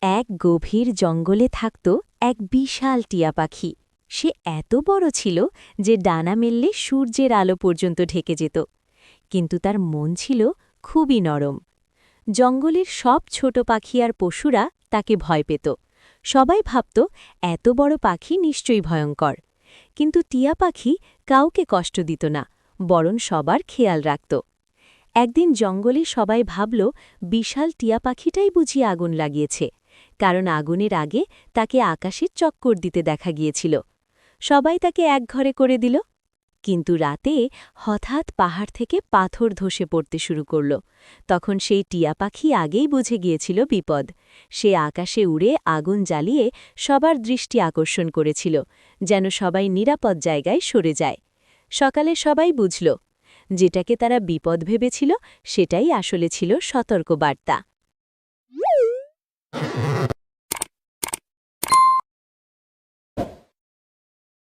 এক গভীর জঙ্গলে থাকত এক বিশাল টিয়া পাখি। সে এত বড় ছিল যে ডানা মেললে সূর্যের আলো পর্যন্ত ঢেকে যেত, কিন্তু তার মন ছিল খুবই নরম। জঙ্গলের সব ছোট পাখি আর পশুরা তাকে ভয় পেত। সবাই ভাবত এত বড় পাখি নিশ্চয়ই ভয়ঙ্কর, কিন্তু টিয়া পাখি কাউকে কষ্ট দিত না, বরং সবার খেয়াল রাখত। একদিন জঙ্গলে সবাই ভাবল বিশাল টিয়া পাখিটাই বুঝি আগুন লাগিয়েছে, কারণ আগুনের আগে তাকে আকাশের চক্কর দিতে দেখা গিয়েছিল। সবাই তাকে একঘরে করে দিল, কিন্তু রাতে হঠাৎ পাহাড় থেকে পাথর ধসে পড়তে শুরু করল। তখন সেই টিয়া পাখি আগেই বুঝে গিয়েছিল বিপদ। সে আকাশে উড়ে আগুন জ্বালিয়ে সবার দৃষ্টি আকর্ষণ করেছিল, যেন সবাই নিরাপদ জায়গায় সরে যায়। সকালে সবাই বুঝল, যেটাকে তারা বিপদ ভেবেছিল সেটাই আসলে ছিল সতর্কবার্তা।